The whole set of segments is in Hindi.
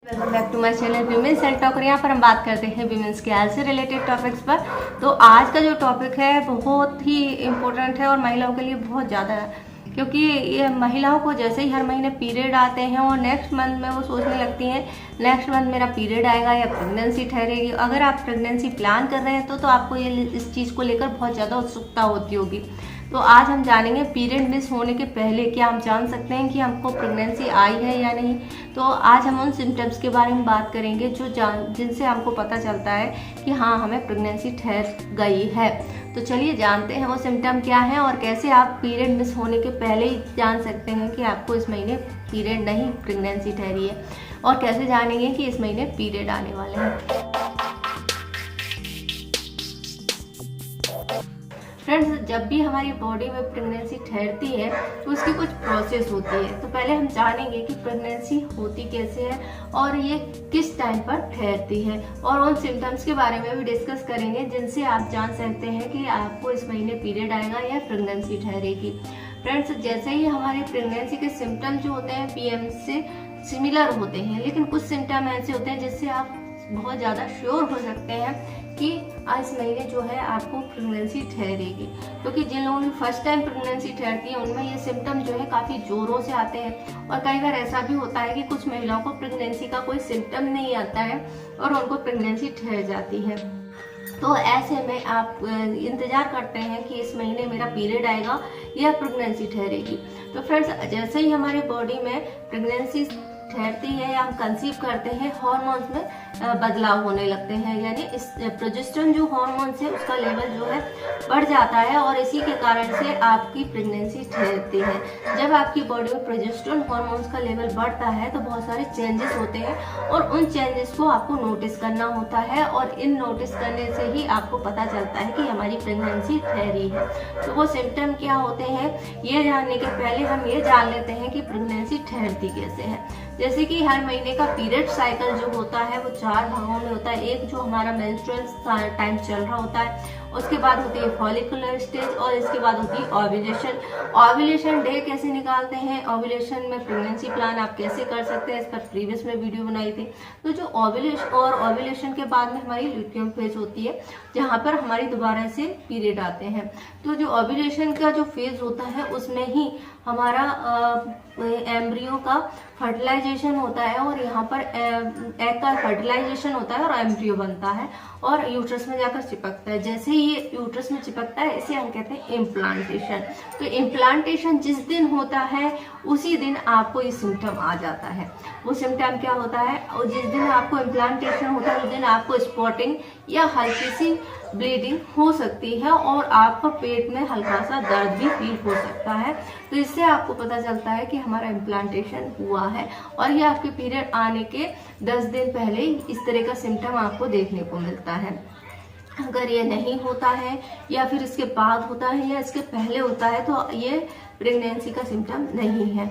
Welcome back to my channel women's health talk. और यहाँ पर हम बात करते हैं वीमेंस के हेल्थ से रिलेटेड टॉपिक्स पर। तो आज का जो टॉपिक है बहुत ही इम्पोर्टेंट है और महिलाओं के लिए बहुत ज़्यादा है, क्योंकि ये महिलाओं को जैसे ही हर महीने पीरियड आते हैं और नेक्स्ट मंथ में वो सोचने लगती हैं नेक्स्ट मंथ मेरा पीरियड आएगा या प्रेगनेंसी ठहरेगी। अगर आप प्रेगनेंसी प्लान कर रहे हैं तो आपको ये इस चीज़ को लेकर बहुत ज़्यादा उत्सुकता होती होगी। तो आज हम जानेंगे पीरियड मिस होने के पहले क्या हम जान सकते हैं कि हमको प्रेगनेंसी आई है या नहीं। तो आज हम उन सिम्टम्स के बारे में बात करेंगे जिनसे हमको पता चलता है कि हाँ हमें प्रेगनेंसी ठहर गई है। तो चलिए जानते हैं वो सिम्टम क्या है और कैसे आप पीरियड मिस होने के पहले ही जान सकते हैं कि आपको इस महीने पीरियड नहीं प्रेगनेंसी ठहरी है, और कैसे जानेंगे कि इस महीने पीरियड आने वाले हैं। फ्रेंड्स, जब भी हमारी बॉडी में प्रेगनेंसी ठहरती है तो उसकी कुछ प्रोसेस होती है। तो पहले हम जानेंगे कि प्रेगनेंसी होती कैसे है और ये किस टाइम पर ठहरती है, और उन सिम्टम्स के बारे में भी डिस्कस करेंगे जिनसे आप जान सकते हैं कि आपको इस महीने पीरियड आएगा या प्रेगनेंसी ठहरेगी। फ्रेंड्स, जैसे ही हमारे प्रेगनेंसी के सिम्टम्स जो होते हैं पीएम से सिमिलर होते हैं, लेकिन कुछ सिम्टम ऐसे होते हैं जिससे आप बहुत ज़्यादा श्योर हो सकते हैं कि इस महीने जो है आपको प्रेगनेंसी ठहरेगी। क्योंकि जिन लोगों की फर्स्ट टाइम प्रेगनेंसी ठहरती है उनमें ये सिम्टम जो है काफ़ी जोरों से आते हैं, और कई बार ऐसा भी होता है कि कुछ महिलाओं को प्रेगनेंसी का कोई सिम्टम नहीं आता है और उनको प्रेगनेंसी ठहर जाती है। तो ऐसे में आप इंतजार करते हैं कि इस महीने मेरा पीरियड आएगा या प्रेगनेंसी ठहरेगी। तो फ्रेंड्स, जैसे ही हमारी बॉडी में प्रेगनेंसी ठहरती है या हम कंसीव करते हैं, हार्मोन्स में बदलाव होने लगते हैं, यानी इस प्रोजेस्टेरोन जो हार्मोन्स है उसका लेवल जो है बढ़ जाता है, और इसी के कारण से आपकी प्रेगनेंसी ठहरती है। जब आपकी बॉडी में प्रोजेस्टेरोन हार्मोन्स का लेवल बढ़ता है तो बहुत सारे चेंजेस होते हैं, और उन चेंजेस को आपको नोटिस करना होता है, और इन नोटिस करने से ही आपको पता चलता है कि हमारी प्रेगनेंसी ठहरी है। तो वो सिम्टम क्या होते हैं ये जानने के पहले हम ये जान लेते हैं कि प्रेगनेंसी ठहरती कैसे है। जैसे कि हर महीने का पीरियड साइकिल जो होता है वो 4 भागों में होता है। एक जो हमारा मेंस्ट्रुअल टाइम चल रहा होता है, उसके बाद होती है फॉलिकुलर स्टेज, और इसके बाद होती है ओव्यूलेशन। ओव्यूलेशन डे कैसे निकालते हैं, ओव्यूलेशन में प्रेगनेंसी प्लान आप कैसे कर सकते हैं, इस पर प्रीवियस में वीडियो बनाई थी। तो जो ओव्यूलेशन के बाद में हमारी ल्यूटियम फेज होती है जहाँ पर हमारी दोबारा से पीरियड आते हैं। तो जो ओव्यूलेशन का जो फेज होता है उसमें ही हमारा एम्ब्रियो का फर्टिलाइजेशन होता है, और यहाँ पर एग का फर्टिलाइजेशन होता है और एम्ब्रियो बनता है और यूट्रस में जाकर चिपकता है। जैसे ही ये यूट्रस में चिपकता है इसे हम कहते हैं इम्प्लांटेशन। तो इम्प्लांटेशन जिस दिन होता है उसी दिन आपको ये सिम्टम आ जाता है। वो सिम्टम क्या होता है, और जिस दिन आपको इम्प्लांटेशन होता है उस दिन आपको स्पॉटिंग या हल्की सी ब्लीडिंग हो सकती है, और आपको पेट में हल्का सा दर्द भी फील हो सकता है। तो इससे आपको पता चलता है कि हमारा इम्प्लांटेशन हुआ है, और ये आपके पीरियड आने के 10 दिन पहले इस तरह का सिम्टम आपको देखने को मिलता है। अगर ये नहीं होता है या फिर इसके बाद होता है या इसके पहले होता है तो ये प्रेगनेंसी का सिम्टम नहीं है।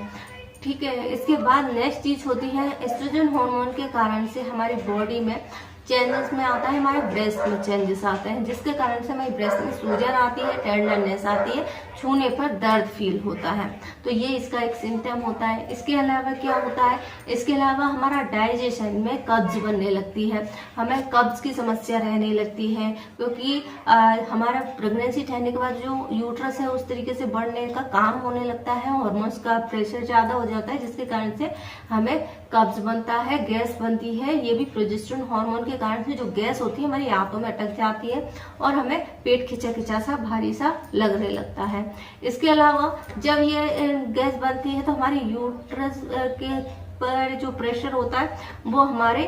ठीक है, इसके बाद नेक्स्ट चीज होती है एस्ट्रोजन हार्मोन के कारण से हमारी बॉडी में चेंजेस में आता है, हमारे ब्रेस्ट में चेंजेस आते हैं, जिसके कारण से हमारी ब्रेस्ट में सूजन आती है, टेंडरनेस आती है, छूने पर दर्द फील होता है। तो ये इसका एक सिम्टम होता है। इसके अलावा क्या होता है, इसके अलावा हमारा डाइजेशन में कब्ज बनने लगती है, हमें कब्ज की समस्या रहने लगती है, क्योंकि हमारा प्रेगनेंसी ठहरने के बाद जो यूट्रस है उस तरीके से बढ़ने का काम होने लगता है, हार्मोन्स का प्रेशर ज़्यादा हो जाता है, जिसके कारण से हमें कब्ज बनता है, गैस बनती है। ये भी प्रोजेस्टेरोन हार्मोन के कारण से जो गैस होती है हमारी आंतों में अटक जाती है और हमें पेट खिंचा खिंचा सा भारी सा लगने लगता है। इसके अलावा जब ये गैस बनती है तो हमारे यूट्रस के पर जो प्रेशर होता है वो हमारे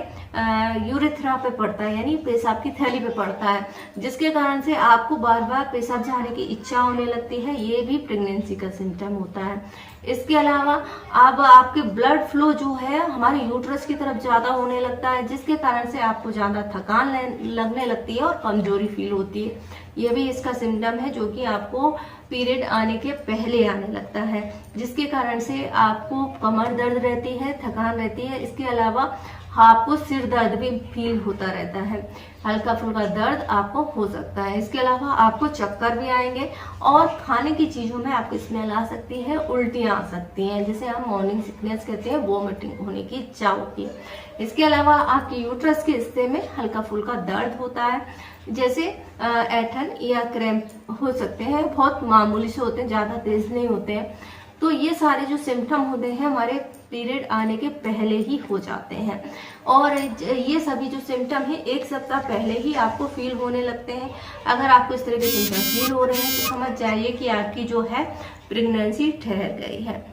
यूरेथ्रा पे पड़ता है, यानी पेशाब की थैली पे पड़ता है, जिसके कारण से आपको बार बार पेशाब जाने की इच्छा होने लगती है। ये भी प्रेगनेंसी का सिम्टम होता है। इसके अलावा अब आपके ब्लड फ्लो जो है हमारे यूट्रस की तरफ ज्यादा होने लगता है, जिसके कारण से आपको ज्यादा थकान लगने लगती है और कमजोरी फील होती है। ये भी इसका सिम्टम है जो कि आपको पीरियड आने के पहले आने लगता है, जिसके कारण से आपको कमर दर्द रहती है, थकान रहती है। इसके अलावा आपको सिर दर्द भी फील होता रहता है, हल्का फुल्का दर्द आपको हो सकता है। इसके अलावा आपको चक्कर भी आएंगे और खाने की चीज़ों में आपको स्मेल आ सकती है, उल्टियाँ आ सकती हैं, जिसे हम मॉर्निंग सिकनेस कहते हैं, वोमिटिंग होने की इच्छा होती है। इसके अलावा आपके यूट्रस के हिस्से में हल्का फुल्का दर्द होता है, जैसे ऐंठन या क्रैम्प हो सकते हैं, बहुत मामूली से होते हैं, ज़्यादा तेज नहीं होते हैं। तो ये सारे जो सिम्टम होते हैं हमारे पीरियड आने के पहले ही हो जाते हैं, और ये सभी जो सिम्टम है 1 सप्ताह पहले ही आपको फील होने लगते हैं। अगर आपको इस तरह के सिम्टम फील हो रहे हैं तो समझ जाइए कि आपकी जो है प्रेगनेंसी ठहर गई है।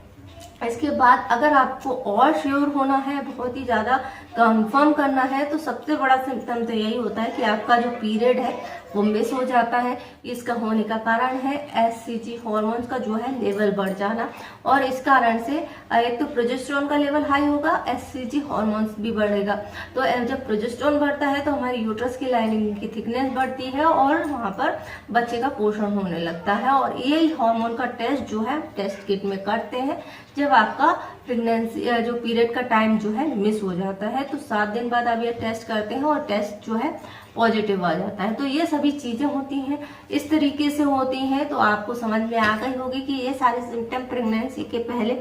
इसके बाद अगर आपको और श्योर होना है, बहुत ही ज़्यादा कंफर्म करना है, तो सबसे बड़ा सिम्टम तो यही होता है कि आपका जो पीरियड है वो मिस हो जाता है। इसका होने का कारण है एचसीजी हार्मोन्स का जो है लेवल बढ़ जाना, और इस कारण से एक तो प्रोजेस्टेरोन का लेवल हाई होगा, एचसीजी हार्मोन्स भी बढ़ेगा। तो जब प्रोजेस्टेरोन बढ़ता है तो हमारी यूट्रस की लाइनिंग की थिकनेस बढ़ती है और वहाँ पर बच्चे का पोषण होने लगता है। और यही हार्मोन का टेस्ट जो है टेस्ट किट में करते हैं जब आपका प्रेगनेंसी जो पीरियड का टाइम जो है मिस हो जाता है। तो 7 दिन बाद आप ये टेस्ट करते हैं और टेस्ट जो है पॉजिटिव आ जाता है। तो ये सभी चीजें होती हैं, इस तरीके से होती हैं। तो आपको समझ में आ गई होगी कि ये सारे सिम्टम प्रेगनेंसी के पहले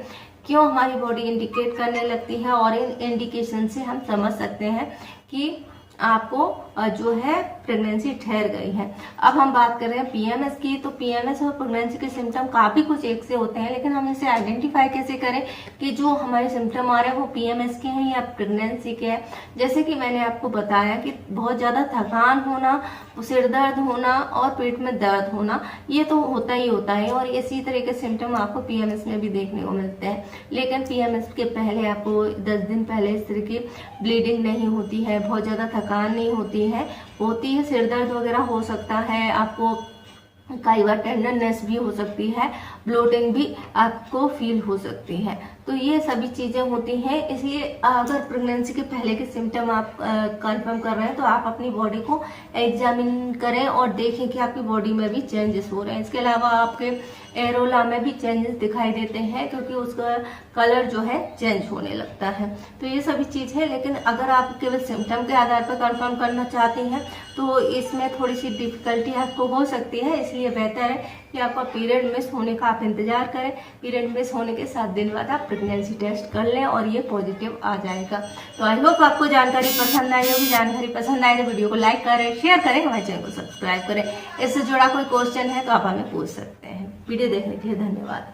क्यों हमारी बॉडी इंडिकेट करने लगती है, और इन इंडिकेशन से हम समझ सकते हैं कि आपको जो है प्रेगनेंसी ठहर गई है। अब हम बात कर रहे हैं पीएमएस की। तो पीएमएस और प्रेगनेंसी के सिम्टम काफी कुछ एक से होते हैं, लेकिन हम इसे आइडेंटिफाई कैसे करें कि जो हमारे सिम्टम आ रहे हैं वो पीएमएस के हैं या प्रेगनेंसी के हैं। जैसे कि मैंने आपको बताया कि बहुत ज्यादा थकान होना, सिर दर्द होना और पेट में दर्द होना, ये तो होता ही होता है, और इसी तरह के सिम्टम आपको पीएमएस में भी देखने को मिलते हैं। लेकिन पीएमएस के पहले आपको 10 दिन पहले इस तरह की ब्लीडिंग नहीं होती है, बहुत ज्यादा थकान नहीं होती है, होती है सिर दर्द वगैरह हो सकता है, आपको कई बार टेंडरनेस भी हो सकती है, ब्लोटिंग भी आपको फील हो सकती है। तो ये सभी चीजें होती हैं। इसलिए अगर प्रेगनेंसी के पहले के सिम्टम आप कंफर्म कर रहे हैं तो आप अपनी बॉडी को एग्जामिन करें और देखें कि आपकी बॉडी में भी चेंजेस हो रहे हैं। इसके अलावा आपके एरोला में भी चेंजेस दिखाई देते हैं, क्योंकि उसका कलर जो है चेंज होने लगता है। तो ये सभी चीज है। लेकिन अगर आप केवल सिम्टम के आधार पर कंफर्म करना चाहते हैं तो इसमें थोड़ी सी डिफिकल्टी आपको हो सकती है। इसलिए बेहतर है कि आपका पीरियड मिस होने का आप इंतजार करें। पीरियड मिस होने के 7 दिन बाद आप प्रेगनेंसी टेस्ट कर लें और ये पॉजिटिव आ जाएगा। तो आई होप आपको जानकारी पसंद आई होगी। जानकारी पसंद आए तो वीडियो को लाइक करें, शेयर करें, हमारे चैनल को सब्सक्राइब करें। इससे जुड़ा कोई क्वेश्चन है तो आप हमें पूछ सकते हैं। वीडियो देखने के लिए धन्यवाद।